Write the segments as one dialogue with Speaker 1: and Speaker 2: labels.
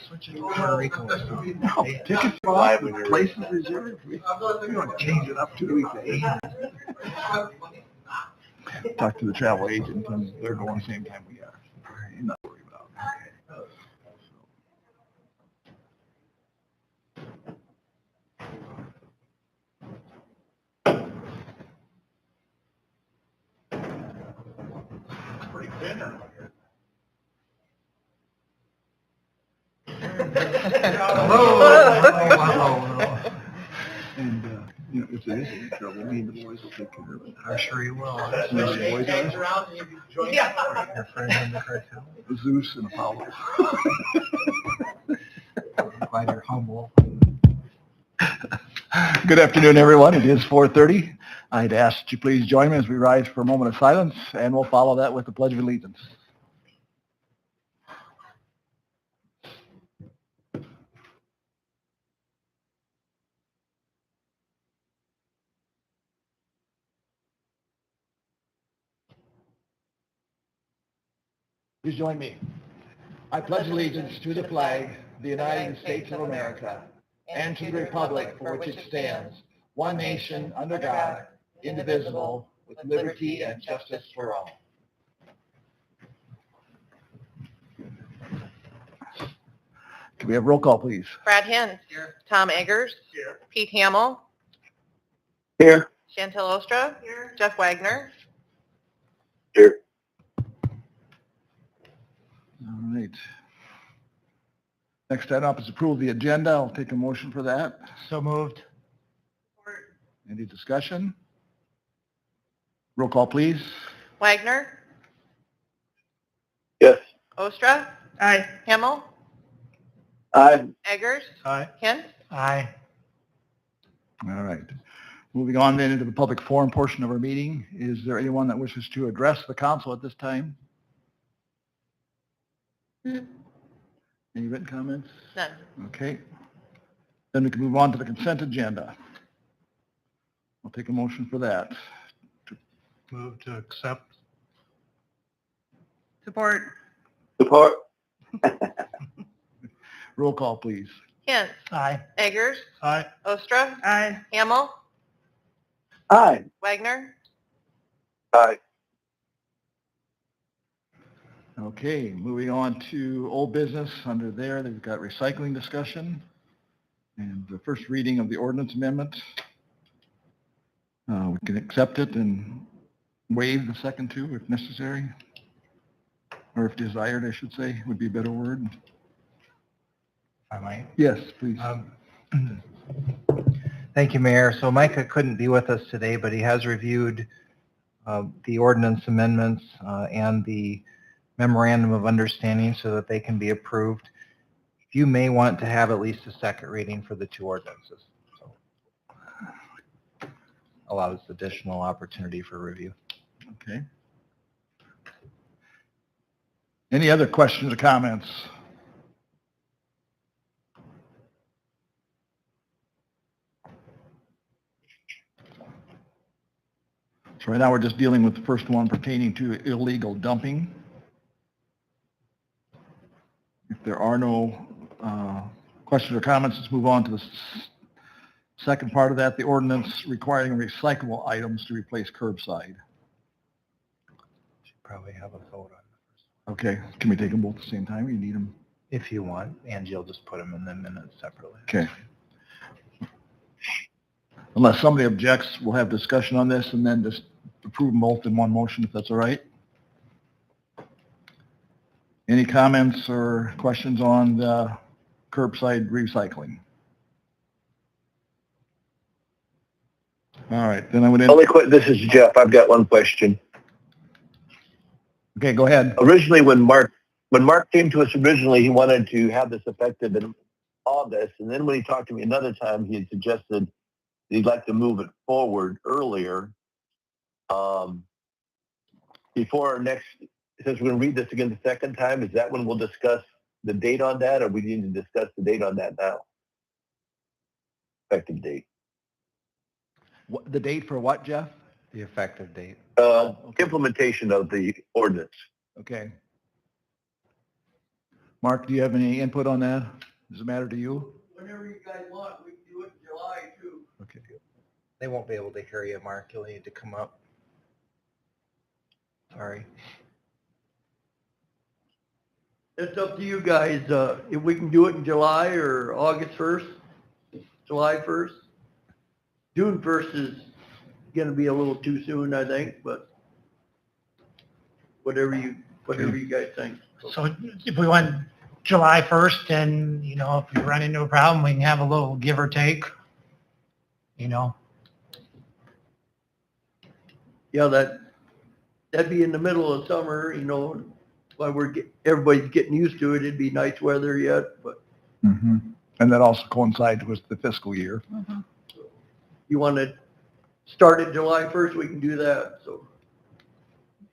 Speaker 1: Switch it to Puerto Rico.
Speaker 2: No, tickets bought, places reserved. We want to change it up 2 weeks ahead. Talk to the travel agent, and they're going the same time we are. You're not worried about it. Pretty thin out here. Hello. And if there is any trouble, me and the boys will take care of it.
Speaker 1: I'm sure you will.
Speaker 2: You know the boys are?
Speaker 1: Your friend in the cartel.
Speaker 2: Zeus and Apollo.
Speaker 1: I'm glad you're humble.
Speaker 2: Good afternoon, everyone. It is 4:30. I'd ask that you please join me as we rise for a moment of silence, and we'll follow that with the Pledge of Allegiance. Please join me. I pledge allegiance to the flag, the United States of America, and to the republic for which it stands, one nation, under God, indivisible, with liberty and justice for all. Can we have roll call, please?
Speaker 3: Brad Hinn. Here. Tom Eggers.
Speaker 2: Here.
Speaker 3: Pete Hamill.
Speaker 2: Here.
Speaker 3: Chantel Ostra. Here. Jeff Wagner.
Speaker 2: Here. All right. Next item up is approval of the agenda. I'll take a motion for that.
Speaker 1: So moved.
Speaker 2: Any discussion? Roll call, please.
Speaker 3: Wagner.
Speaker 2: Yes.
Speaker 3: Ostra. Aye. Hamill.
Speaker 2: Aye.
Speaker 3: Eggers.
Speaker 1: Aye.
Speaker 3: Hinn.
Speaker 1: Aye.
Speaker 2: All right. Moving on then into the public forum portion of our meeting. Is there anyone that wishes to address the council at this time? Any written comments?
Speaker 3: None.
Speaker 2: Okay. Then we can move on to the consent agenda. I'll take a motion for that.
Speaker 1: Move to accept.
Speaker 3: Support.
Speaker 2: Support. Roll call, please.
Speaker 3: Hinn.
Speaker 1: Aye.
Speaker 3: Eggers.
Speaker 1: Aye.
Speaker 3: Ostra. Aye. Hamill.
Speaker 2: Aye.
Speaker 3: Wagner.
Speaker 2: Aye. Okay, moving on to old business. Under there, they've got recycling discussion and the first reading of the ordinance amendment. We can accept it and waive the second two if necessary, or if desired, I should say, would be a better word.
Speaker 1: I might.
Speaker 2: Yes, please.
Speaker 1: Thank you, Mayor. So Micah couldn't be with us today, but he has reviewed the ordinance amendments and the memorandum of understanding so that they can be approved. You may want to have at least a second reading for the two ordinances. So allows additional opportunity for review.
Speaker 2: Okay. Any other questions or comments? So right now we're just dealing with the first one pertaining to illegal dumping. If there are no questions or comments, let's move on to the second part of that, the ordinance requiring recyclable items to replace curbside.
Speaker 1: Should probably have a vote on the first one.
Speaker 2: Okay, can we take them both at the same time? You need them?
Speaker 1: If you want, Angie will just put them in the minutes separately.
Speaker 2: Okay. Unless somebody objects, we'll have discussion on this and then just approve them both in one motion, if that's all right. Any comments or questions on the curbside recycling? All right, then I would...
Speaker 4: This is Jeff. I've got one question.
Speaker 2: Okay, go ahead.
Speaker 4: Originally, when Mark came to us originally, he wanted to have this effective in August. And then when he talked to me another time, he had suggested he'd like to move it forward earlier. Before our next, since we're going to read this again the second time, is that when we'll discuss the date on that, or we need to discuss the date on that now? Effective date.
Speaker 2: What, the date for what, Jeff?
Speaker 1: The effective date.
Speaker 2: Okay.
Speaker 4: Implementation of the ordinance.
Speaker 2: Okay. Mark, do you have any input on that? Does it matter to you?
Speaker 5: Whenever you guys want, we can do it in July too.
Speaker 2: Okay.
Speaker 1: They won't be able to hear you, Mark. You'll need to come up. Sorry.
Speaker 5: It's up to you guys, if we can do it in July or August 1st, July 1st. June 1st is gonna be a little too soon, I think, but whatever you guys think.
Speaker 6: So if we went July 1st and, you know, if we run into a problem, we can have a little give or take, you know.
Speaker 5: Yeah, that'd be in the middle of summer, you know, while everybody's getting used to it. It'd be nice weather yet, but
Speaker 2: Mm-hmm. And that also coincides with the fiscal year.
Speaker 5: you want to start it July 1st, we can do that, so.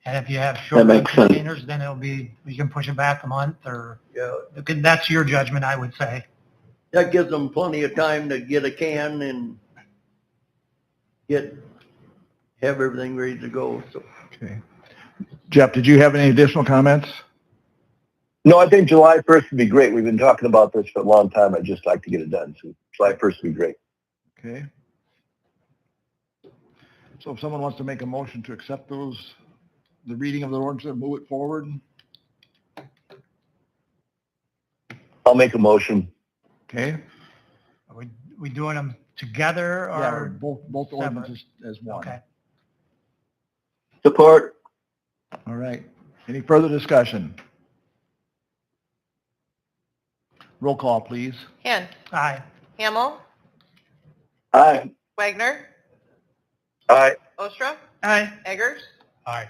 Speaker 6: And if you have short
Speaker 4: makes sense.
Speaker 6: containers, then it'll be, we can push it back a month or,
Speaker 5: Yeah,
Speaker 6: that's your judgment, I would say.
Speaker 5: that gives them plenty of time to get a can and have everything ready to go, so.
Speaker 2: Okay. Jeff, did you have any additional comments?
Speaker 4: No, I think July 1st would be great. We've been talking about this for a long time. I'd just like to get it done. So July 1st would be great.
Speaker 2: Okay. So if someone wants to make a motion to accept the reading of the ordinance and move it forward,
Speaker 4: I'll make a motion.
Speaker 2: okay?
Speaker 6: Are we doing them together
Speaker 2: Yeah,
Speaker 6: or?
Speaker 2: both
Speaker 6: separate?
Speaker 2: ordinances as one.
Speaker 6: Okay.
Speaker 4: Support.
Speaker 2: All right. Any further discussion? Roll call, please.
Speaker 3: Hand,
Speaker 6: Aye.
Speaker 3: Hamel,
Speaker 4: Aye.
Speaker 3: Wagner,
Speaker 4: Aye.
Speaker 3: Ostra,
Speaker 6: Aye.
Speaker 3: Eggers.
Speaker 6: Aye.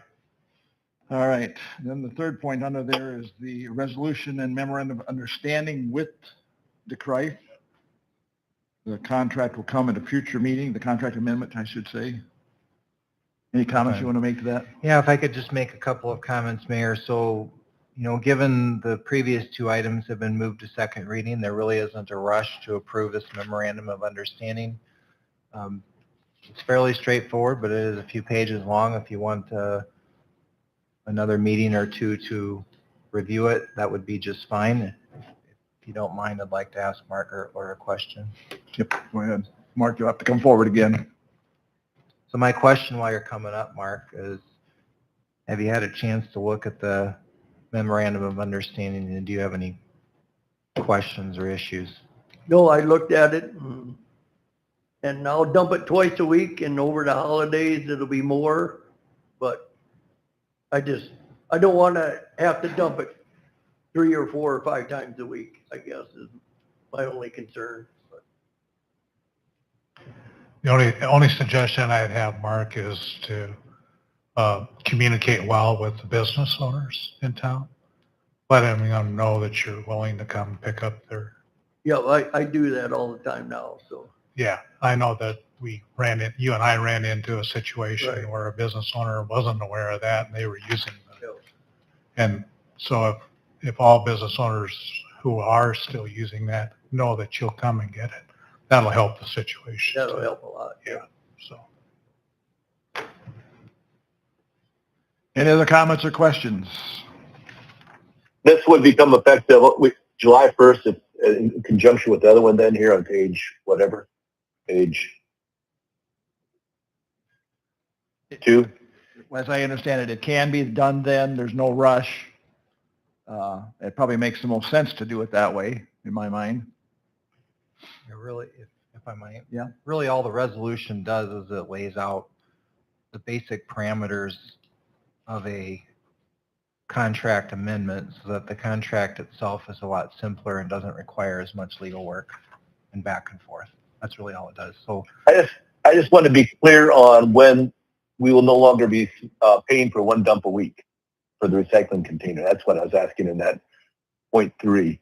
Speaker 2: All right. Then the third point under there is the resolution and memorandum of understanding with DeCrife. The contract will come at a future meeting, the contract amendment, I should say. Any comments you want to make to that?
Speaker 1: Yeah, if I could just make a couple of comments, Mayor. So, you know, given the previous two items have been moved to second reading, there really isn't a rush to approve this memorandum of understanding. It's fairly straightforward, but it is a few pages long. If you want another meeting or two to review it, that would be just fine. If you don't mind, I'd like to ask Mark or a question.
Speaker 2: Yep, go ahead. Mark, you'll have to come forward again.
Speaker 1: So my question while you're coming up, Mark, is have you had a chance to look at the memorandum of understanding, and do you have any questions or issues?
Speaker 5: No, I looked at it and I'll dump it twice a week, and over the holidays it'll be more, but I don't want to have to dump it 3 or 4 or 5 times a week, I guess is my only concern. But
Speaker 7: The only suggestion I'd have, Mark, is to communicate well with the business owners in town. Let them know that you're willing to come pick up their,
Speaker 5: yeah, I do that all the time now, so.
Speaker 7: yeah, I know that you and I ran into a situation
Speaker 5: Right.
Speaker 7: where a business owner wasn't aware of that and they were using them.
Speaker 5: Yeah.
Speaker 7: And so if all business owners who are still using that know that you'll come and get it, that'll help the situation.
Speaker 5: That'll help a lot.
Speaker 7: Yeah, so.
Speaker 2: Any other comments or questions?
Speaker 4: This would become effective July 1st in conjunction with the other one then here on page 2.
Speaker 2: As I understand it, it can be done then. There's no rush. It probably makes the most sense to do it that way, in my mind.
Speaker 1: Yeah, really, if I might.
Speaker 2: Yeah.
Speaker 1: Really, all the resolution does is it lays out the basic parameters of a contract amendment so that the contract itself is a lot simpler and doesn't require as much legal work and back and forth. That's really all it does. So
Speaker 4: I just want to be clear on when we will no longer be paying for one dump a week for the recycling container. That's what I was asking in that point 3.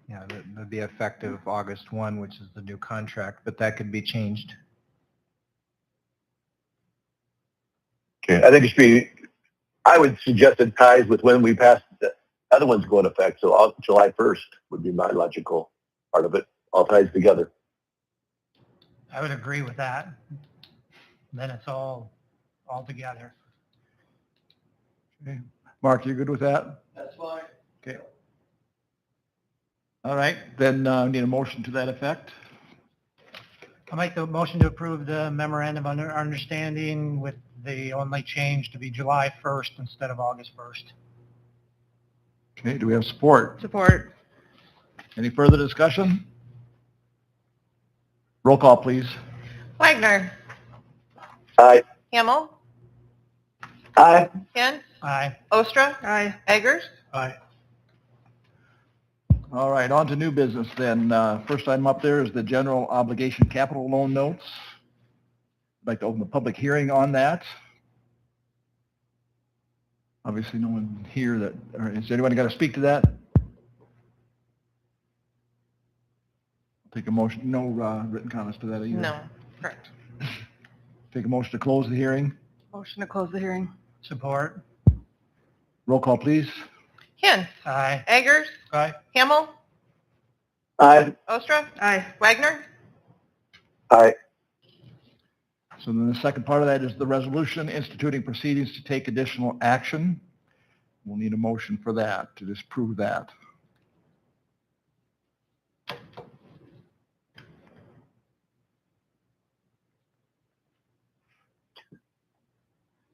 Speaker 1: yeah, that'd be effective August 1, which is the new contract, but that could be changed.
Speaker 4: Okay. I think it should be, I would suggest it ties with when we pass the other ones go into effect. So July 1st would be my logical part of it. All ties together.
Speaker 6: I would agree with that. Then it's all together.
Speaker 2: Okay. Mark, you good with that?
Speaker 5: That's fine.
Speaker 2: Okay. All right, then need a motion to that effect.
Speaker 6: I'll make the motion to approve the memorandum of understanding with the only change to be July 1st instead of August 1st.
Speaker 2: Okay, do we have support?
Speaker 3: Support.
Speaker 2: Any further discussion? Roll call, please.
Speaker 3: Wagner.
Speaker 4: Aye.
Speaker 3: Hamel.
Speaker 4: Aye.
Speaker 3: Hint.
Speaker 6: Aye.
Speaker 3: Ostra. Aye. Eggers.
Speaker 7: Aye.
Speaker 2: All right, on to new business then. First item up there is the general obligation capital loan notes. I'd like to open the public hearing on that. Obviously, no one here that, or is anyone got to speak to that? Take a motion, no written comments to that either?
Speaker 3: No. Correct.
Speaker 2: Take a motion to close the hearing.
Speaker 3: Motion to close the hearing.
Speaker 6: Support.
Speaker 2: Roll call, please.
Speaker 3: Hint.
Speaker 6: Aye.
Speaker 3: Eggers.
Speaker 6: Aye.
Speaker 3: Hamel.
Speaker 4: Aye.
Speaker 3: Ostra. Aye. Wagner.
Speaker 4: Aye.
Speaker 2: So then the second part of that is the resolution instituting proceedings to take additional action. We'll need a motion for that, to disprove that.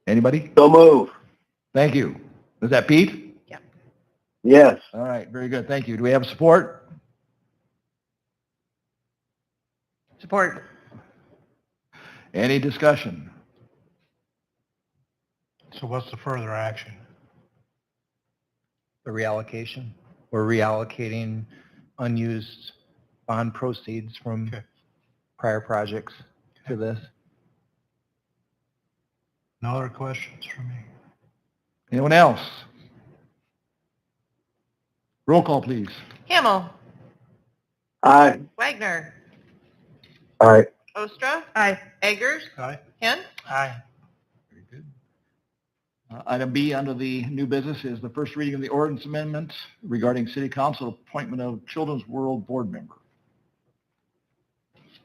Speaker 2: Anybody?
Speaker 4: So move.
Speaker 2: Thank you. Is that Pete?
Speaker 4: Yes.
Speaker 2: All right, very good. Thank you. Do we have support?
Speaker 3: Support.
Speaker 2: Any discussion?
Speaker 7: So what's the further action?
Speaker 1: The reallocation. We're reallocating unused bond proceeds from
Speaker 7: Okay.
Speaker 1: prior projects to this.
Speaker 7: No other questions for me?
Speaker 2: Anyone else? Roll call, please.
Speaker 3: Hamel.
Speaker 4: Aye.
Speaker 3: Wagner.
Speaker 4: Aye.
Speaker 3: Ostra. Aye. Eggers.
Speaker 7: Aye.
Speaker 3: Hint.
Speaker 6: Aye.
Speaker 2: Very good. Item B under the new business is the first reading of the ordinance amendment regarding city council appointment of Children's World board member.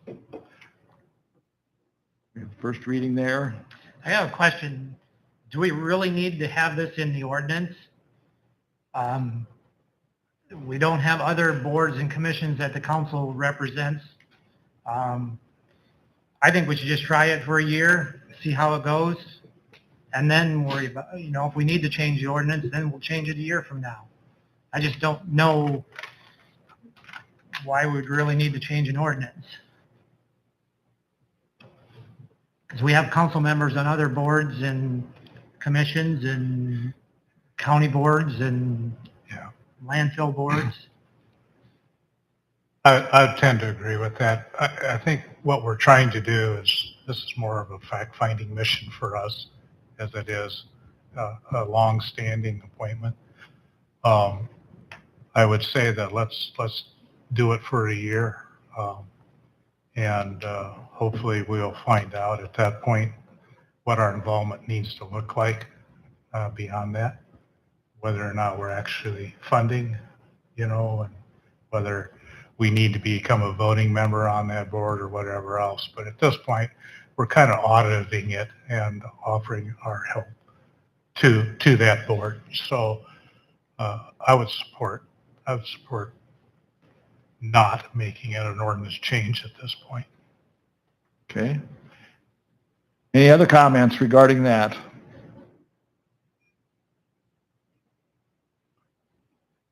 Speaker 2: We have first reading there.
Speaker 6: I have a question. Do we really need to have this in the ordinance? We don't have other boards and commissions that the council represents. I think we should just try it for a year, see how it goes, and then worry about, if we need to change the ordinance, then we'll change it a year from now. I just don't know why we'd really need to change an ordinance. Because we have council members on other boards and commissions and county boards and
Speaker 7: Yeah.
Speaker 6: landfill boards.
Speaker 7: I tend to agree with that. I think what we're trying to do is, this is more of a fact-finding mission for us as it is a long-standing appointment. I would say that let's do it for a year. And hopefully we'll find out at that point what our involvement needs to look like beyond that, whether or not we're actually funding, and whether we need to become a voting member on that board or whatever else. But at this point, we're kind of auditing it and offering our help to that board. So I would support not making it an ordinance change at this point.
Speaker 2: Okay. Any other comments regarding that?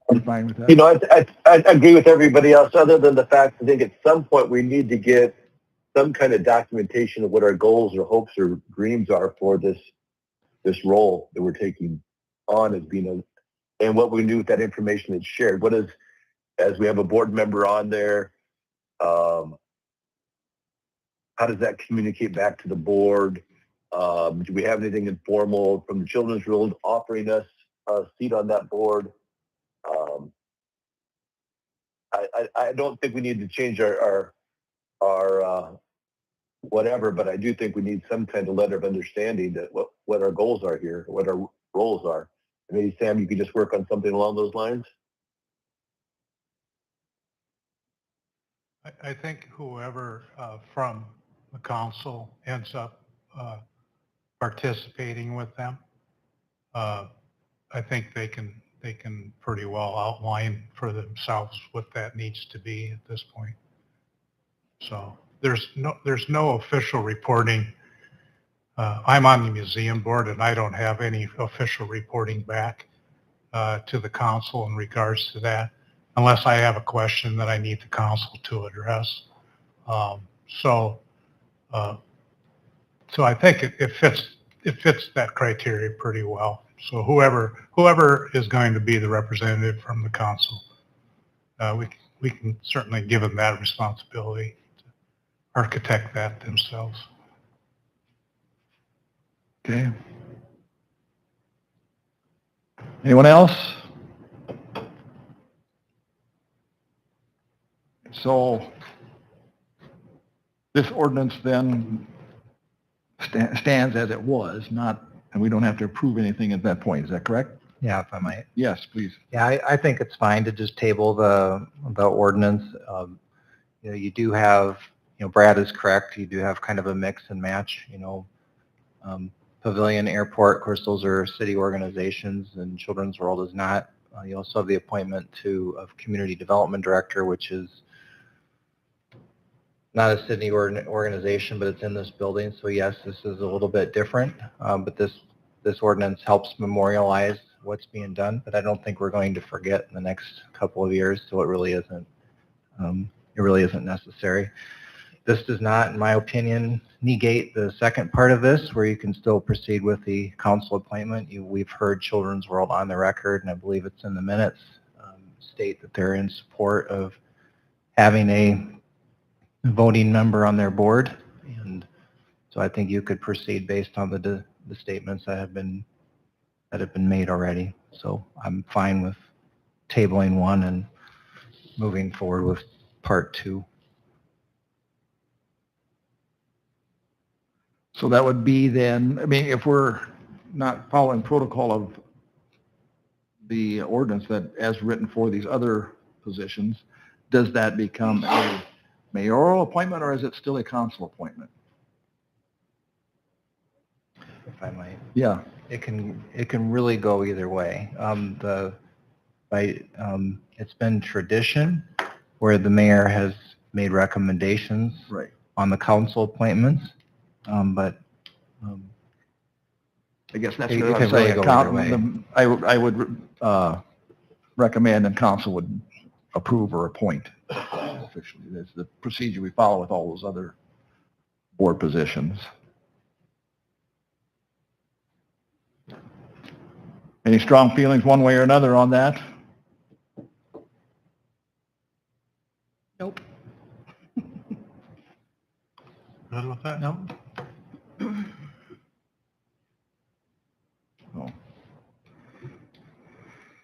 Speaker 2: I'm fine with that.
Speaker 4: I agree with everybody else, other than the fact, I think at some point we need to get some kind of documentation of what our goals or hopes or dreams are for this role that we're taking on as being and what we can do with that information that's shared. What is, as we have a board member on there, how does that communicate back to the board? Do we have anything informal from the Children's World offering us a seat on that board? I don't think we need to change our whatever, but I do think we need some kind of letter of understanding that what our goals are here, what our roles are. Maybe Sam, you could just work on something along those lines.
Speaker 7: I think whoever from the council ends up participating with them, I think they can they can pretty well outline for themselves what that needs to be at this point. So there's no official reporting. I'm on the museum board and I don't have any official reporting back to the council in regards to that, unless I have a question that I need the council to address. So I think it fits that criteria pretty well. So whoever is going to be the representative from the council, we can certainly give them that responsibility to architect that themselves.
Speaker 2: Okay. Anyone else? So this ordinance then stands as it was, not, and we don't have to approve anything at that point. Is that correct?
Speaker 1: Yeah, if I might.
Speaker 2: Yes, please.
Speaker 1: Yeah, I think it's fine to just table the ordinance. You do have, Brad is correct. You do have kind of a mix and match, Pavilion, Airport, of course, those are city organizations, and Children's World is not. You also have the appointment of Community Development Director, which is not a city organization, but it's in this building. So yes, this is a little bit different, but this ordinance helps memorialize what's being done. But I don't think we're going to forget in the next couple of years. So it really isn't necessary. This does not, in my opinion, negate the second part of this, where you can still proceed with the council appointment. We've heard Children's World on the record, and I believe it's in the minutes, state that they're in support of having a voting member on their board. And so I think you could proceed based on the statements that have been made already. So I'm fine with tabling one and moving forward with part two.
Speaker 2: So that would be then, I mean, if we're not following protocol of the ordinance that as written for these other positions, does that become a mayoral appointment or is it still a council appointment?
Speaker 1: If I might.
Speaker 2: Yeah.
Speaker 1: It can really go either way. It's been tradition where the mayor has made recommendations
Speaker 2: Right.
Speaker 1: on the council appointments, but
Speaker 2: I guess that's
Speaker 1: You
Speaker 2: what
Speaker 1: can
Speaker 2: I'm
Speaker 1: really
Speaker 2: saying.
Speaker 1: go either way.
Speaker 2: I would recommend and council would approve or appoint officially. That's the procedure we follow with all those other board positions. Any strong feelings one way or another on that?
Speaker 3: Nope.
Speaker 7: Good with that?
Speaker 3: Nope.
Speaker 2: So,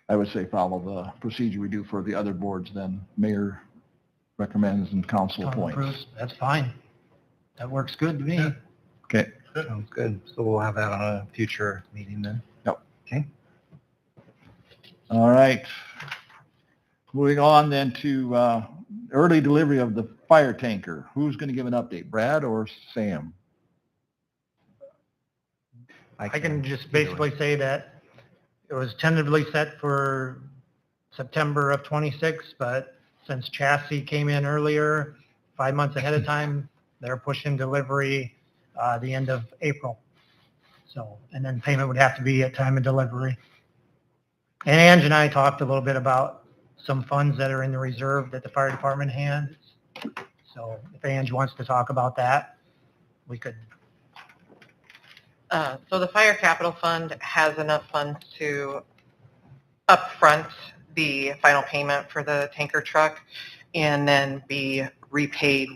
Speaker 2: I would say follow the procedure we do for the other boards, then mayor recommends and council appoints.
Speaker 6: Approves. That's fine. That works good to me.
Speaker 2: Okay.
Speaker 1: sounds good. So we'll have that on a future meeting then.
Speaker 2: Yep.
Speaker 1: Okay.
Speaker 2: All right. Moving on then to early delivery of the fire tanker. Who's going to give an update, Brad or Sam?
Speaker 6: I can just basically say that it was tentatively set for September of 26, but since chassis came in earlier, 5 months ahead of time, they're pushing delivery the end of April. So, and then payment would have to be at time of delivery. And Ange and I talked a little bit about some funds that are in the reserve that the fire department has. So if Ange wants to talk about that, we could.
Speaker 3: So the Fire Capital Fund has enough funds to upfront the final payment for the tanker truck and then be repaid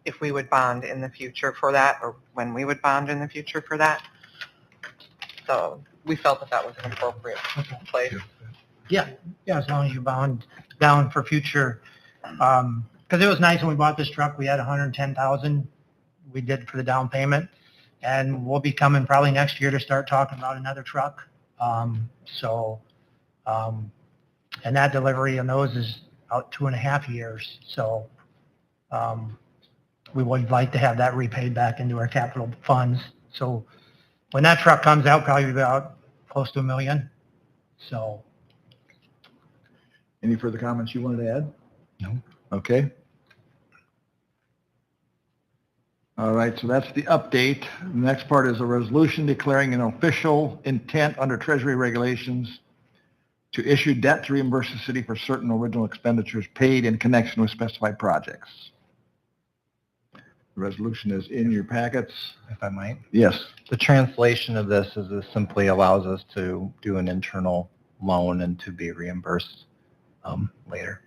Speaker 3: if we would bond in the future for that, or when we would bond in the future for that. So we felt that that was an appropriate place.
Speaker 6: Yeah, as long as you bound down for future, because it was nice when we bought this truck, we had 110,000 we did for the down payment, and we'll be coming probably next year to start talking about another truck. And that delivery on those is out 2.5 years, so we would like to have that repaid back into our capital funds. So when that truck comes out, probably about close to $1 million. So
Speaker 2: Any further comments you wanted to add?
Speaker 1: No.
Speaker 2: Okay. All right, so that's the update. The next part is a resolution declaring an official intent under Treasury regulations to issue debt to reimburse the city for certain original expenditures paid in connection with specified projects. The resolution is in your packets.
Speaker 1: If I might.
Speaker 2: Yes.
Speaker 1: The translation of this is this simply allows us to do an internal loan and to be reimbursed later.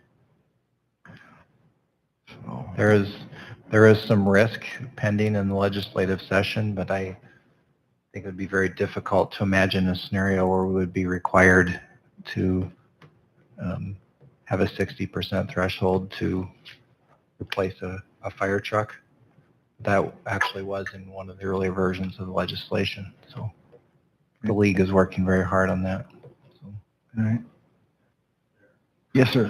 Speaker 2: So,
Speaker 1: There is some risk pending in the legislative session, but I think it would be very difficult to imagine a scenario where we would be required to have a 60% threshold to replace a fire truck. That actually was in one of the earlier versions of the legislation. So the league is working very hard on that. So.
Speaker 2: all right. Yes, sir.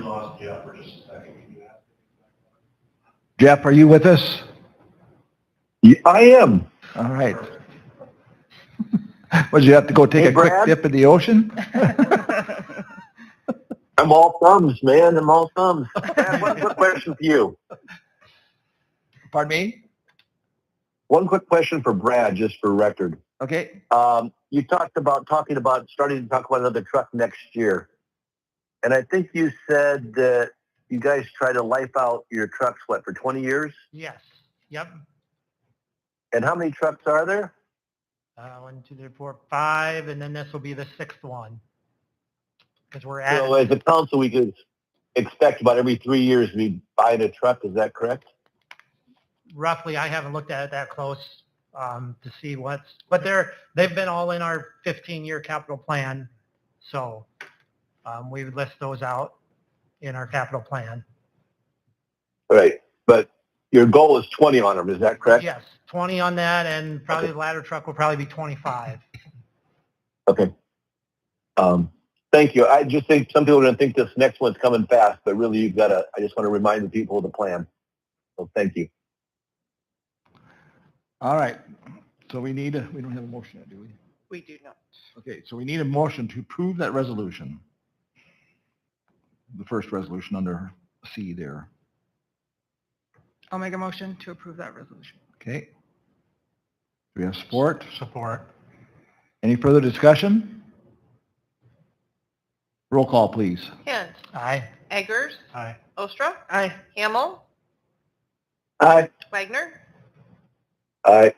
Speaker 2: Jeff, are you with us?
Speaker 4: I am.
Speaker 2: All right. Would you have to go take
Speaker 4: Hey,
Speaker 2: a quick
Speaker 4: Brad?
Speaker 2: dip in the ocean?
Speaker 4: I'm all thumbs, man. I'm all thumbs. I have one quick question for you.
Speaker 2: Pardon me?
Speaker 4: One quick question for Brad, just for record.
Speaker 2: Okay.
Speaker 4: You talked about starting to talk about another truck next year. And I think you said that you guys try to life out your trucks, what, for 20 years?
Speaker 6: Yes, yep.
Speaker 4: And how many trucks are there?
Speaker 6: 1, 2, 3, 4, 5, and then this will be the 6th one. Because we're
Speaker 4: So
Speaker 6: at,
Speaker 4: as a council, we could expect about every 3 years to be buying a truck. Is that correct?
Speaker 6: roughly, I haven't looked at it that close to see but they've been all in our 15-year capital plan. So we would list those out in our capital plan.
Speaker 4: Right. But your goal is 20 on them. Is that correct?
Speaker 6: Yes, 20 on that, and probably the ladder truck will probably be 25.
Speaker 4: Okay. Thank you. I just think some people are going to think this next one's coming fast, but really I just want to remind the people of the plan. So thank you.
Speaker 2: All right. So we don't have a motion yet, do we?
Speaker 3: We do not.
Speaker 2: Okay, so we need a motion to approve that resolution. The first resolution under C there.
Speaker 8: I'll make a motion to approve that resolution.
Speaker 2: Okay. Do we have support?
Speaker 7: Support.
Speaker 2: Any further discussion? Roll call, please.
Speaker 3: Hint.
Speaker 6: Aye.
Speaker 3: Eggers.
Speaker 7: Aye.
Speaker 3: Ostra.
Speaker 8: Aye.
Speaker 3: Hamel.
Speaker 4: Aye.
Speaker 3: Wagner.
Speaker 4: Aye.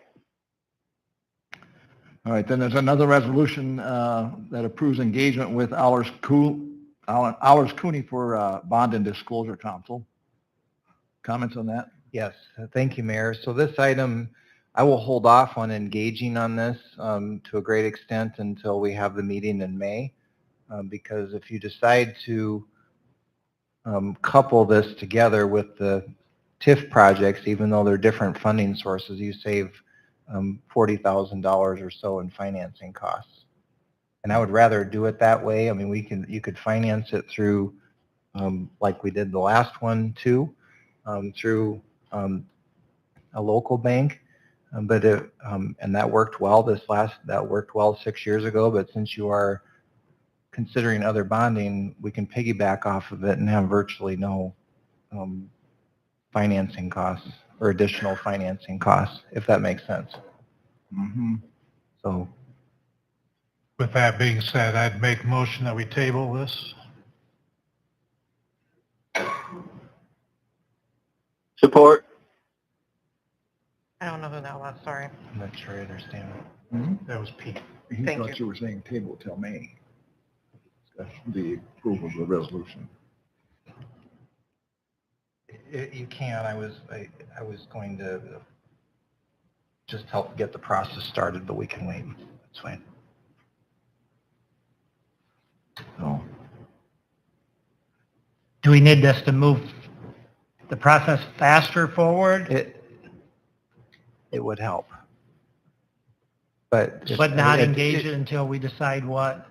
Speaker 2: All right, then there's another resolution that approves engagement with Allers Cooney for Bond and Disclosure Council. Comments on that?
Speaker 1: Yes, thank you, Mayor. So this item, I will hold off on engaging on this to a great extent until we have the meeting in May, because if you decide to couple this together with the TIF projects, even though they're different funding sources, you save $40,000 or so in financing costs. And I would rather do it that way. I mean, you could finance it through, like we did the last one too, through a local bank, and that worked well. That worked well 6 years ago. But since you are considering other bonding, we can piggyback off of it and have virtually no financing costs or additional financing costs, if that makes sense.
Speaker 2: Mm-hmm.
Speaker 1: So,
Speaker 7: With that being said, I'd make a motion that we table this.
Speaker 4: Support.
Speaker 3: I don't know who that was, sorry.
Speaker 1: I'm not sure I understand.
Speaker 7: That was Pete.
Speaker 2: He
Speaker 3: Thank
Speaker 2: thought you were saying table till May. The approval of the resolution.
Speaker 1: You can. I was going to just help get the process started, but we can wait. That's fine.
Speaker 2: So,
Speaker 6: Do we need this to move the process faster forward,
Speaker 1: It would help. But
Speaker 6: not engage it until we decide what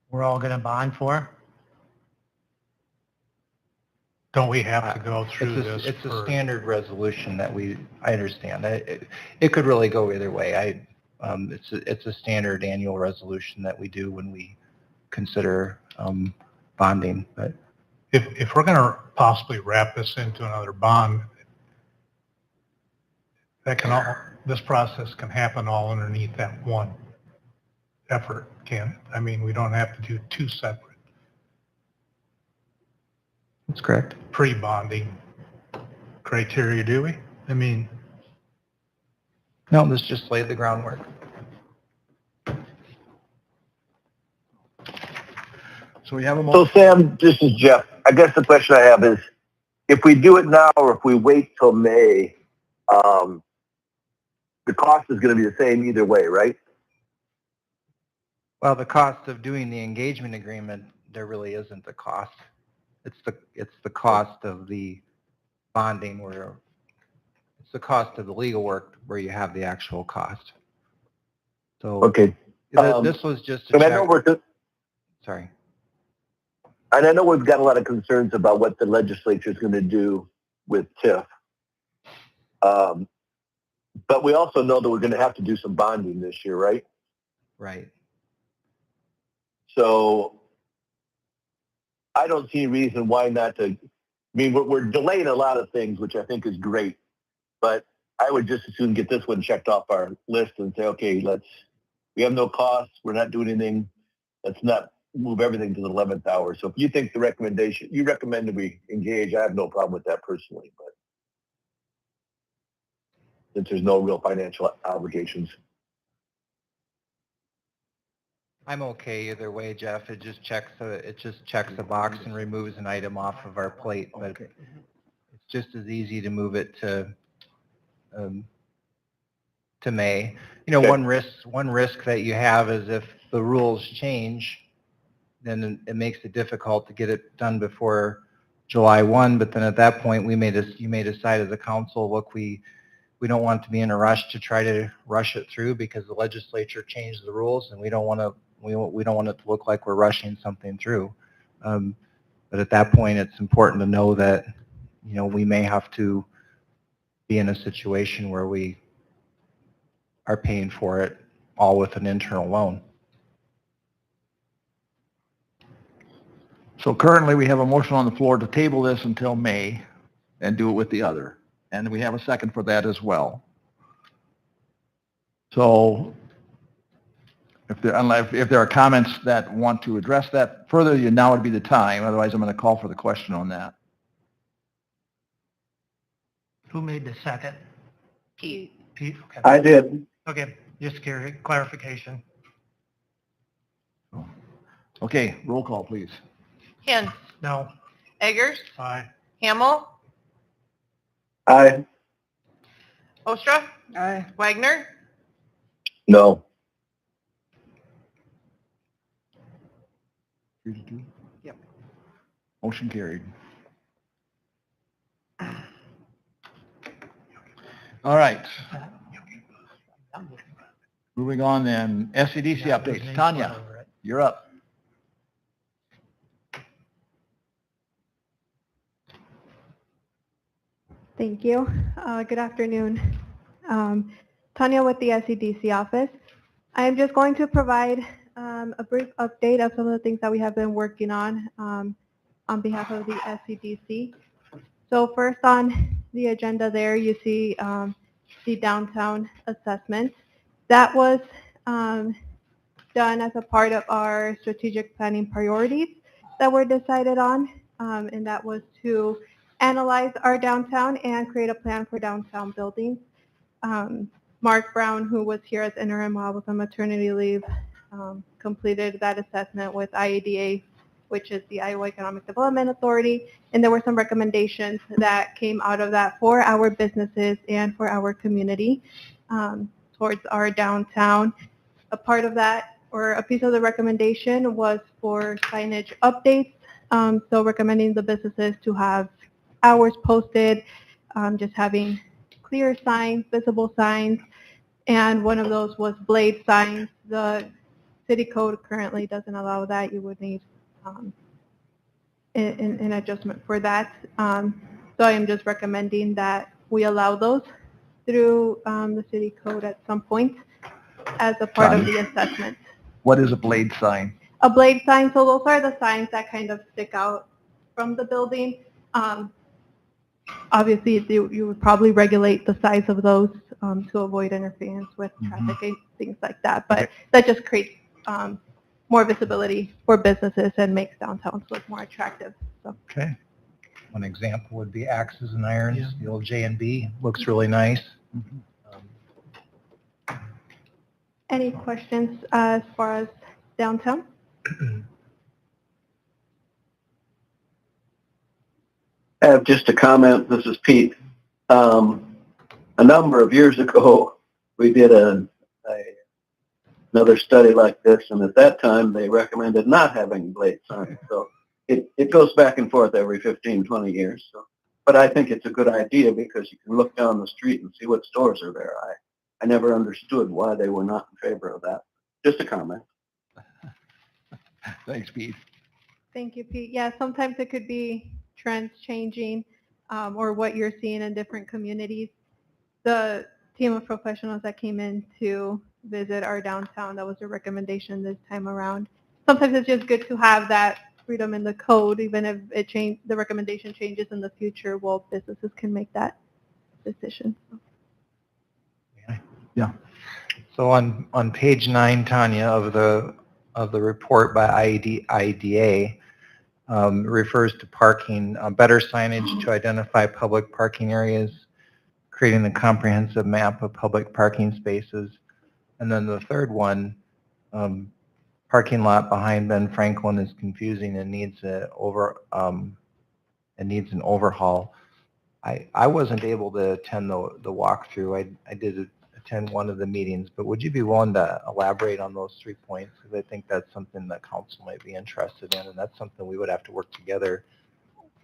Speaker 6: we're all going to bond for?
Speaker 7: Don't we have to go through this?
Speaker 1: It's a standard resolution that I understand. It could really go either way. It's a standard annual resolution that we do when we consider bonding, but
Speaker 7: If we're going to possibly wrap this into another bond, this process can happen all underneath that one effort, can it? I mean, we don't have to do two separate
Speaker 1: that's correct.
Speaker 7: pre-bonding criteria, do we? I mean,
Speaker 1: No, let's just lay the groundwork.
Speaker 2: So we have a
Speaker 4: So
Speaker 2: motion.
Speaker 4: Sam, this is Jeff. I guess the question I have is, if we do it now or if we wait till May, the cost is going to be the same either way, right?
Speaker 1: Well, the cost of doing the engagement agreement, there really isn't a cost. It's the cost of the bonding where, it's the cost of the legal work where you have the actual cost. So
Speaker 4: Okay.
Speaker 1: this was just a
Speaker 4: And I know
Speaker 1: check. Sorry.
Speaker 4: and I know we've got a lot of concerns about what the legislature is going to do with TIF. But we also know that we're going to have to do some bonding this year, right?
Speaker 1: Right.
Speaker 4: So I don't see a reason why not to. I mean, we're delaying a lot of things, which I think is great. But I would just as soon get this one checked off our list and say, okay, we have no costs. We're not doing anything. Let's not move everything to the 11th hour. So if you think you recommend that we engage, I have no problem with that personally. But since there's no real financial obligations.
Speaker 1: I'm okay either way, Jeff. It just checks a box and removes an item off of our plate, but it's just as easy to move it to May. You know,
Speaker 4: Okay.
Speaker 1: one risk that you have is if the rules change, then it makes it difficult to get it done before July 1. But then at that point, you may decide as a council, look, we don't want to be in a rush to try to rush it through because the legislature changed the rules, and we don't want it to look like we're rushing something through. But at that point, it's important to know that, you know, we may have to be in a situation where we are paying for it all with an internal loan.
Speaker 2: So currently, we have a motion on the floor to table this until May and do it with the other. And we have a second for that as well. So if there are comments that want to address that further, now would be the time. Otherwise, I'm going to call for the question on that.
Speaker 6: Who made the second?
Speaker 3: Pete.
Speaker 6: Pete? Okay.
Speaker 4: I did.
Speaker 6: Okay, just clarification.
Speaker 2: Okay, roll call, please.
Speaker 3: Hint.
Speaker 6: No.
Speaker 3: Eggers.
Speaker 7: aye.
Speaker 3: Hamel.
Speaker 4: Aye.
Speaker 3: Ostra.
Speaker 8: Aye.
Speaker 3: Wagner.
Speaker 4: No.
Speaker 2: 3-2?
Speaker 3: Yep.
Speaker 2: Motion carried. All right. Moving on then, SCDC updates. Tanya, you're up.
Speaker 9: Thank you. Good afternoon. Tanya with the SCDC office. I'm just going to provide a brief update of some of the things that we have been working on behalf of the SCDC. So first on the agenda there, you see the downtown assessment. That was done as a part of our strategic planning priorities that were decided on, and that was to analyze our downtown and create a plan for downtown buildings. Mark Brown, who was here as interim while I was on maternity leave, completed that assessment with IEDA, which is the Iowa Economic Development Authority, and there were some recommendations that came out of that for our businesses and for our community towards our downtown. A part of that, or a piece of the recommendation, was for signage updates, so recommending the businesses to have hours posted, just having clear signs, visible signs, and one of those was blade signs. The city code currently doesn't allow that. You would need an adjustment for that. So I am just recommending that we allow those through the city code at some point as a part of the assessment.
Speaker 2: What is a blade sign?
Speaker 9: a blade sign. So those are the signs that kind of stick out from the building. Obviously, you would probably regulate the size of those to avoid interference with traffic and things like that. But that just creates more visibility for businesses and makes downtowns look more attractive. So.
Speaker 1: Okay. One example would be Axes and Irons, the old J&B, looks really nice.
Speaker 9: Any questions as far as downtown?
Speaker 5: I have just a comment. This is Pete. A number of years ago, we did another study like this, and at that time, they recommended not having blade signs. So it goes back and forth every 15, 20 years. So, but I think it's a good idea because you can look down the street and see what stores are there. I never understood why they were not in favor of that. Just a comment.
Speaker 2: Thanks, Pete.
Speaker 9: Thank you, Pete. Yeah, sometimes it could be trends changing or what you're seeing in different communities. The team of professionals that came in to visit our downtown, that was a recommendation this time around. Sometimes it's just good to have that freedom in the code, even if the recommendation changes in the future. Well, businesses can make that decision.
Speaker 1: Yeah. So on page 9, Tanya, of the report by IDA, refers to parking, better signage to identify public parking areas, creating a comprehensive map of public parking spaces. And then the third one, parking lot behind Ben Franklin is confusing and needs an overhaul. I wasn't able to attend the walkthrough. I did attend one of the meetings, but would you be willing to elaborate on those 3 points? Because I think that's something that council might be interested in, and that's something we would have to work together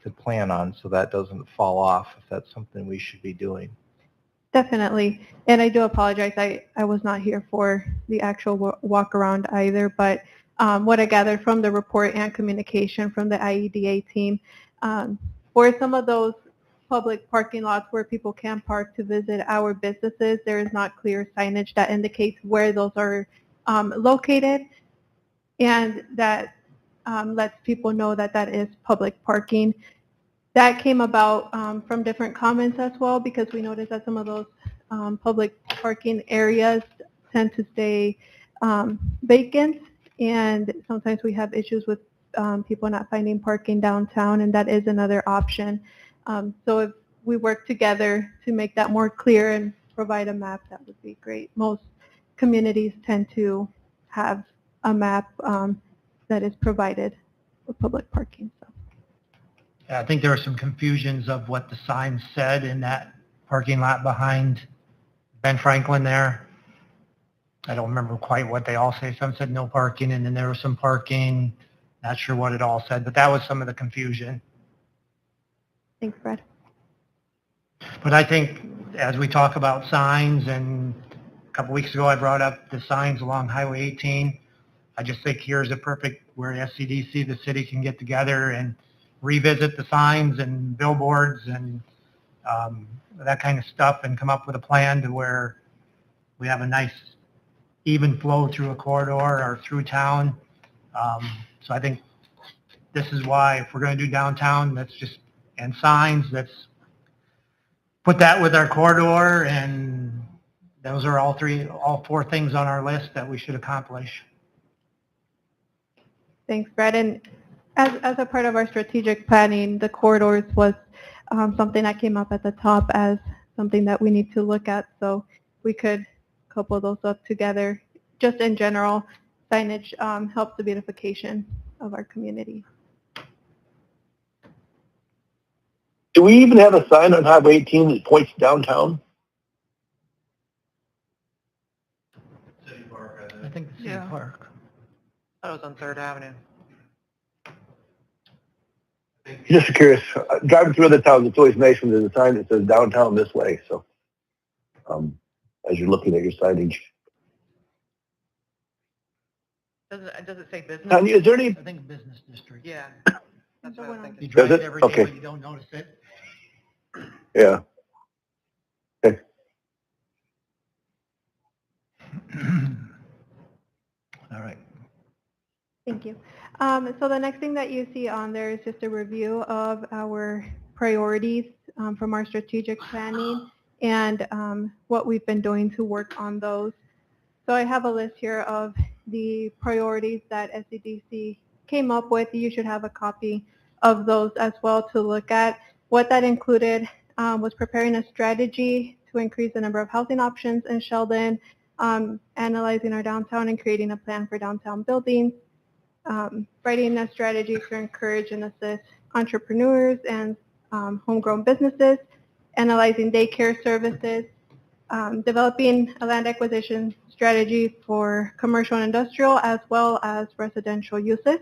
Speaker 1: to plan on so that doesn't fall off if that's something we should be doing.
Speaker 9: Definitely. And I do apologize. I was not here for the actual walk around either, but what I gathered from the report and communication from the IEDA team, for some of those public parking lots where people can park to visit our businesses, there is not clear signage that indicates where those are located, and that lets people know that that is public parking. That came about from different comments as well, because we noticed that some of those public parking areas tend to stay vacant, and sometimes we have issues with people not finding parking downtown, and that is another option. So if we work together to make that more clear and provide a map, that would be great. Most communities tend to have a map that is provided for public parking. So.
Speaker 6: I think there were some confusions of what the sign said in that parking lot behind Ben Franklin there. I don't remember quite what they all say. Some said no parking, and then there was some parking. Not sure what it all said, but that was some of the confusion.
Speaker 9: Thanks, Brad.
Speaker 6: But I think as we talk about signs, and a couple weeks ago I brought up the signs along Highway 18, I just think here's a perfect where SCDC, the city, can get together and revisit the signs and billboards and that kind of stuff and come up with a plan to where we have a nice even flow through a corridor or through town. So I think this is why if we're going to do downtown, and signs, let's put that with our corridor, and those are all four things on our list that we should accomplish.
Speaker 9: Thanks, Brad. And as a part of our strategic planning, the corridors was something that came up at the top as something that we need to look at. So we could couple those up together. Just in general, signage helps the beautification of our community.
Speaker 4: Do we even have a sign on Highway 18 that points downtown?
Speaker 6: City Park, I think the City
Speaker 8: Yeah.
Speaker 6: Park.
Speaker 3: That was on 3rd Avenue.
Speaker 4: Just curious. Driving through other towns, it's always nice when there's a sign that says downtown this way. So, as you're looking at your signage,
Speaker 3: Does it say business?
Speaker 4: Tanya, is there any?
Speaker 6: I think business district.
Speaker 3: Yeah, that's what I was
Speaker 6: You
Speaker 3: thinking.
Speaker 6: drive
Speaker 4: Does
Speaker 6: it
Speaker 4: it?
Speaker 6: every day,
Speaker 4: Okay.
Speaker 6: but you don't notice it.
Speaker 4: Yeah.
Speaker 1: All right.
Speaker 9: Thank you. So the next thing that you see on there is just a review of our priorities from our strategic planning and what we've been doing to work on those. So I have a list here of the priorities that SCDC came up with. You should have a copy of those as well to look at. What that included was preparing a strategy to increase the number of housing options in Sheldon, analyzing our downtown and creating a plan for downtown buildings, writing a strategy to encourage and assist entrepreneurs and homegrown businesses, analyzing daycare services, developing a land acquisition strategy for commercial and industrial as well as residential uses,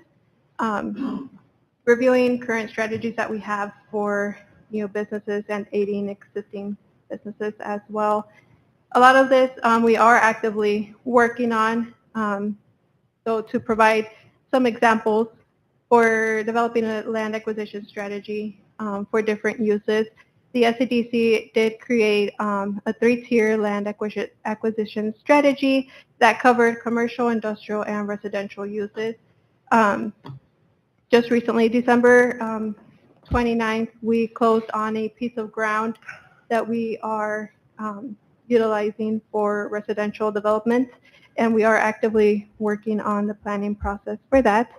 Speaker 9: reviewing current strategies that we have for new businesses and aiding existing businesses as well. A lot of this we are actively working on. So to provide some examples for developing a land acquisition strategy for different uses, the SCDC did create a 3-tier land acquisition strategy that covered commercial, industrial, and residential uses. Just recently, December 29th, we closed on a piece of ground that we are utilizing for residential development, and we are actively working on the planning process for that.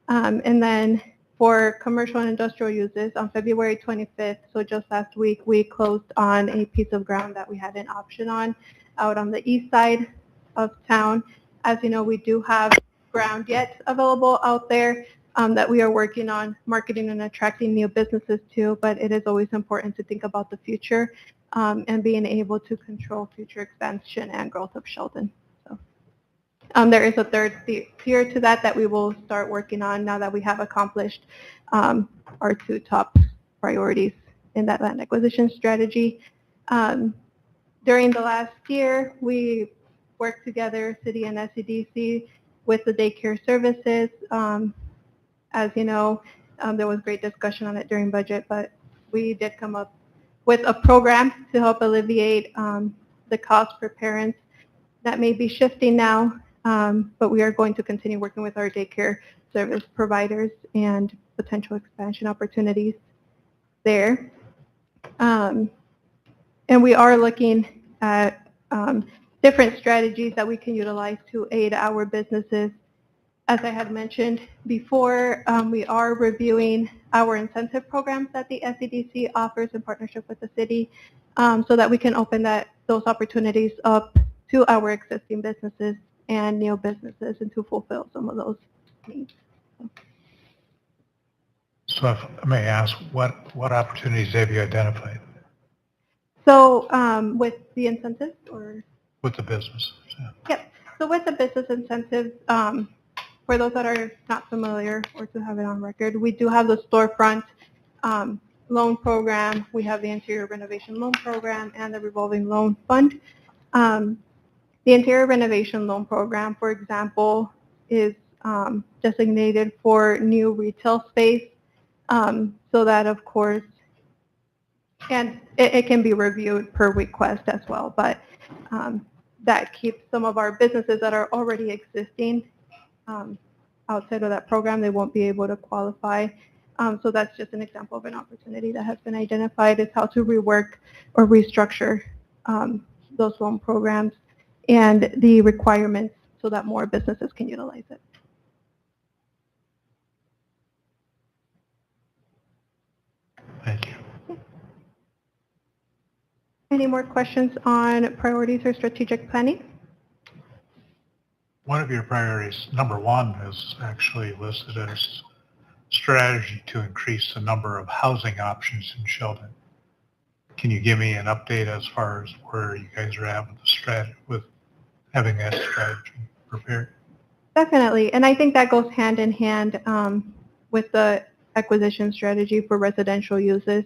Speaker 9: And then for commercial and industrial uses, on February 25th, so just last week, we closed on a piece of ground that we had an option on out on the east side of town. As you know, we do have ground yet available out there that we are working on marketing and attracting new businesses to, but it is always important to think about the future and being able to control future expansion and growth of Sheldon. So, there is a third tier to that we will start working on now that we have accomplished our 2 top priorities in that land acquisition strategy. During the last year, we worked together, City and SCDC, with the daycare services. As you know, there was great discussion on it during budget, but we did come up with a program to help alleviate the cost for parents that may be shifting now, but we are going to continue working with our daycare service providers and potential expansion opportunities there. And we are looking at different strategies that we can utilize to aid our businesses. As I had mentioned before, we are reviewing our incentive programs that the SCDC offers in partnership with the city so that we can open those opportunities up to our existing businesses and new businesses and to fulfill some of those needs.
Speaker 7: So if I may ask, what opportunities have you identified
Speaker 9: So with the incentives or?
Speaker 7: with the businesses? Yeah.
Speaker 9: Yep. So with the business incentives, for those that are not familiar or to have it on record, we do have the storefront loan program. We have the interior renovation loan program and the revolving loan fund. The interior renovation loan program, for example, is designated for new retail space so that, of course, and it can be reviewed per request as well, but that keeps some of our businesses that are already existing outside of that program. They won't be able to qualify. So that's just an example of an opportunity that has been identified, is how to rework or restructure those loan programs and the requirements so that more businesses can utilize it.
Speaker 7: Thank you.
Speaker 9: Any more questions on priorities or strategic planning?
Speaker 7: One of your priorities, number 1, is actually listed as strategy to increase the number of housing options in Sheldon. Can you give me an update as far as where you guys are at with the strategy, with having that strategy prepared?
Speaker 9: Definitely, and I think that goes hand in hand with the acquisition strategy for residential uses.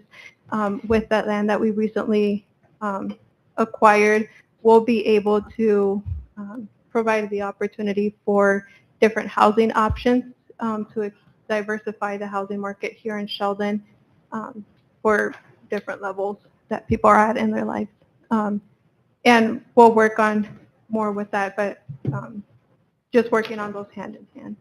Speaker 9: With that land that we recently acquired, we'll be able to provide the opportunity for different housing options to diversify the housing market here in Sheldon for different levels that people are at in their life. And we'll work on more with that, but just working on those hand in hand.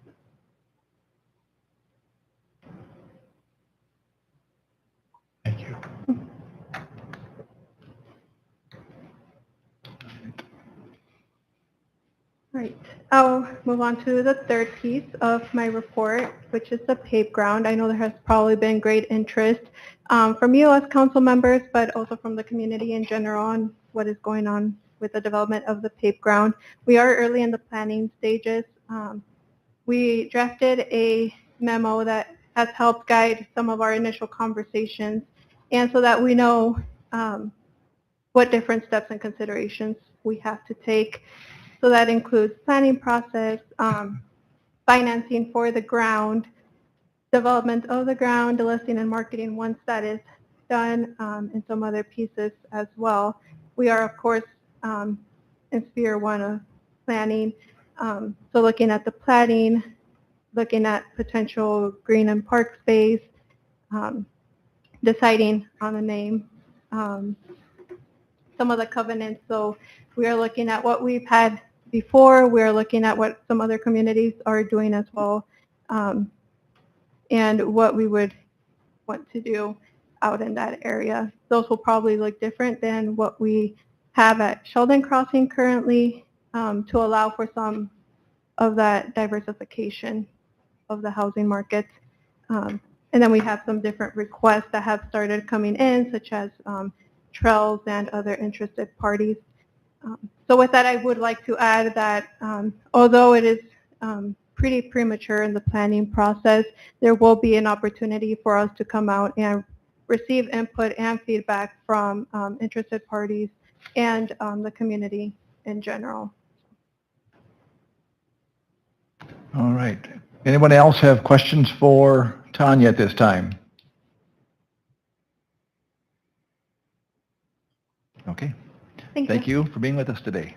Speaker 9: Right. I'll move on to the third piece of my report, which is the paved ground. I know there has probably been great interest from you as council members, but also from the community in general on what is going on with the development of the paved ground. We are early in the planning stages. We drafted a memo that has helped guide some of our initial conversations, and so that we know what different steps and considerations we have to take. So that includes planning process, financing for the ground, development of the ground, the listing and marketing once that is done, and some other pieces as well. We are, of course, in sphere one of planning. So looking at the planning, looking at potential green and park space, deciding on a name, some of the covenants. So we are looking at what we've had before. We're looking at what some other communities are doing as well, and what we would want to do out in that area. Those will probably look different than what we have at Sheldon Crossing currently, to allow for some of that diversification of the housing market. And then we have some different requests that have started coming in, such as trails and other interested parties. So with that, I would like to add that although it is pretty premature in the planning process, there will be an opportunity for us to come out and receive input and feedback from interested parties and the community in general.
Speaker 2: All right. Anyone else have questions for Tanya at this time? Okay. Thank you for being with us today.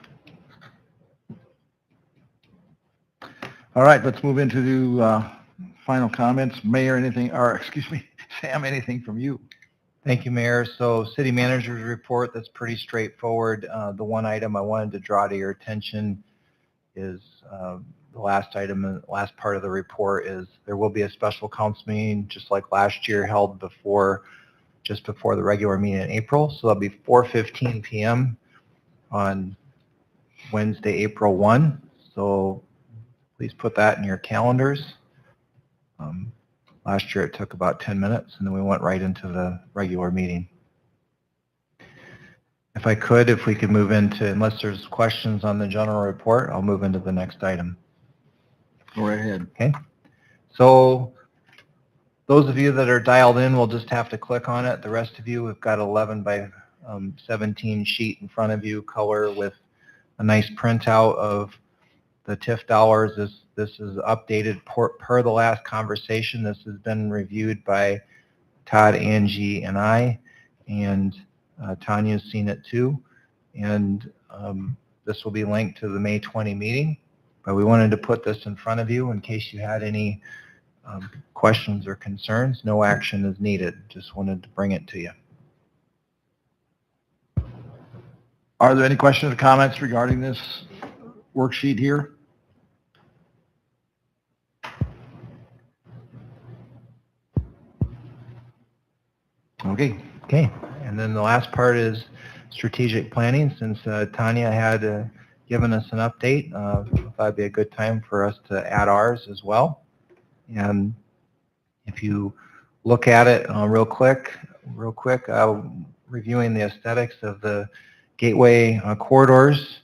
Speaker 2: All right, let's move into the final comments. Mayor, anything, or excuse me, Sam, anything from you?
Speaker 1: Thank you, Mayor. So city manager's report, that's pretty straightforward. The one item I wanted to draw to your attention is the last item, and last part of the report is there will be a special council meeting just like last year held just before the regular meeting in April. So that'll be 4:15 p.m. on Wednesday, April 1. So please put that in your calendars. Last year it took about 10 minutes and then we went right into the regular meeting. If we could move into, unless there's questions on the general report, I'll move into the next item.
Speaker 2: Go right ahead.
Speaker 1: Okay. So those of you that are dialed in will just have to click on it. The rest of you, we've got 11 by 17 sheet in front of you, color with a nice printout of the TIF dollars. This is updated per the last conversation. This has been reviewed by Todd, Angie, and I, and Tanya's seen it too. And this will be linked to the May 20 meeting. But we wanted to put this in front of you in case you had any questions or concerns. No action is needed. Just wanted to bring it to you.
Speaker 2: Are there any questions or comments regarding this worksheet here? Okay.
Speaker 1: Okay. And then the last part is strategic planning. Since Tanya had given us an update, I thought it'd be a good time for us to add ours as well. And if you look at it real quick, reviewing the aesthetics of the gateway corridors,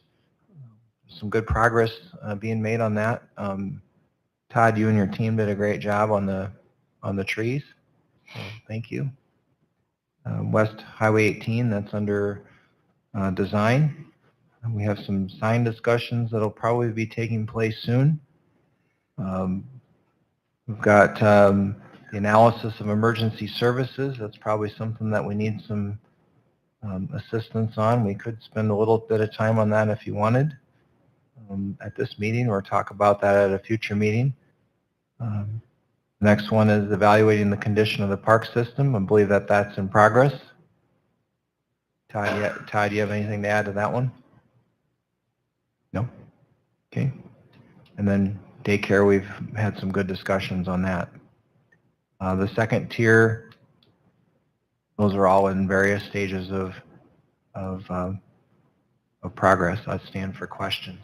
Speaker 1: some good progress being made on that. Todd, you and your team did a great job on the trees. So thank you. West Highway 18, that's under design. And we have some sign discussions that'll probably be taking place soon. We've got the analysis of emergency services. That's probably something that we need some assistance on. We could spend a little bit of time on that if you wanted at this meeting, or talk about that at a future meeting. Next one is evaluating the condition of the park system. I believe that that's in progress. Todd, do you have anything to add to that one? No? Okay. And then daycare, we've had some good discussions on that. The second tier, those are all in various stages of progress. I'd stand for questions.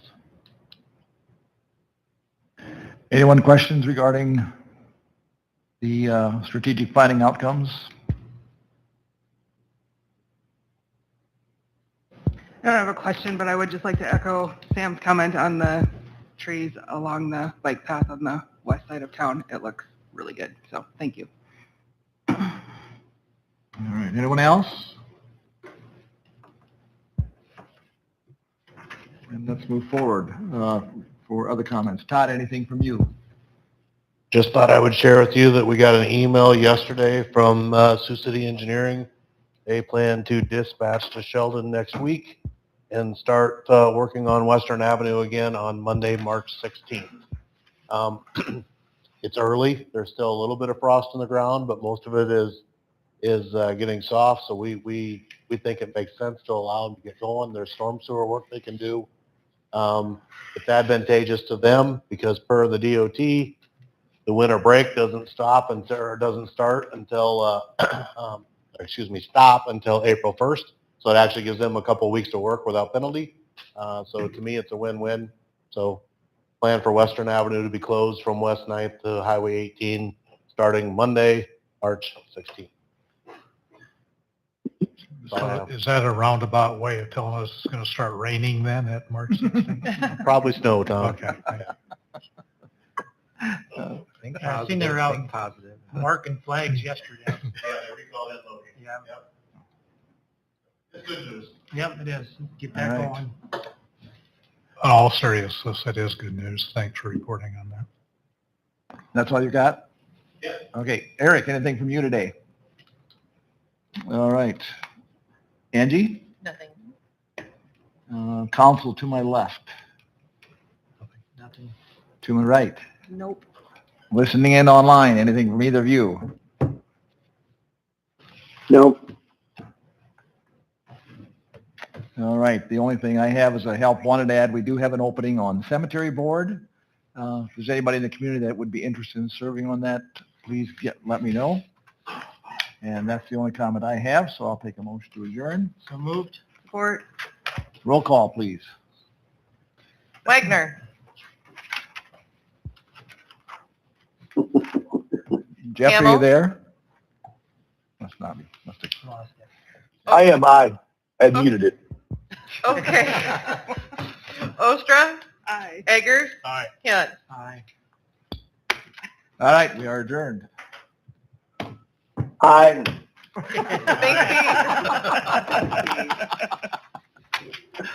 Speaker 2: Anyone questions regarding the strategic planning outcomes?
Speaker 8: I don't have a question, but I would just like to echo Sam's comment on the trees along the bike path on the west side of town. It looks really good, so thank you.
Speaker 2: All right, anyone else? And let's move forward for other comments. Todd, anything from you?
Speaker 10: Just thought I would share with you that we got an email yesterday from Sioux City Engineering. They plan to dispatch to Sheldon next week and start working on Western Avenue again on Monday, March 16th. It's early. There's still a little bit of frost in the ground, but most of it is getting soft. So we think it makes sense to allow them to get going. There's storm sewer work they can do. It's advantageous to them because per the DOT, the winter break doesn't stop until, or doesn't start until, stop until April 1st. So it actually gives them a couple of weeks to work without penalty. So to me, it's a win-win. So plan for Western Avenue to be closed from West 9th to Highway 18, starting Monday, March 16th.
Speaker 7: So is that a roundabout way of telling us it's going to start raining then at March 16th?
Speaker 10: Probably snow, Tom.
Speaker 7: Okay.
Speaker 1: Think
Speaker 6: I've seen they're
Speaker 1: positive,
Speaker 6: out
Speaker 1: think positive.
Speaker 6: marking flags yesterday.
Speaker 10: Yeah, they recall that location.
Speaker 6: Yeah.
Speaker 10: Yep. It's good news.
Speaker 6: Yep, it is. Get that
Speaker 2: All right.
Speaker 6: going.
Speaker 7: In all seriousness, that is good news. Thanks for reporting on that.
Speaker 2: That's all you got?
Speaker 10: Yeah.
Speaker 2: Okay, Eric, anything from you today? All right. Angie?
Speaker 3: Nothing.
Speaker 2: Council to my left,
Speaker 6: Nothing.
Speaker 2: to my right.
Speaker 8: Nope.
Speaker 2: Listening in online, anything from either of you?
Speaker 5: Nope.
Speaker 2: All right, the only thing I have is a help wanted ad. We do have an opening on cemetery board. If there's anybody in the community that would be interested in serving on that, please let me know. And that's the only comment I have, so I'll take a motion to adjourn.
Speaker 6: So moved.
Speaker 8: Support.
Speaker 2: Roll call, please.
Speaker 3: Wagner,
Speaker 2: Jeff, are you
Speaker 3: Hamel?
Speaker 2: there? Must not be.
Speaker 6: Lost it.
Speaker 4: I muted it.
Speaker 3: okay. Ostra,
Speaker 8: Aye.
Speaker 3: Eggers,
Speaker 7: Aye.
Speaker 3: Hunt.
Speaker 6: Aye.
Speaker 2: All right, we are adjourned.
Speaker 4: I
Speaker 3: Thank you.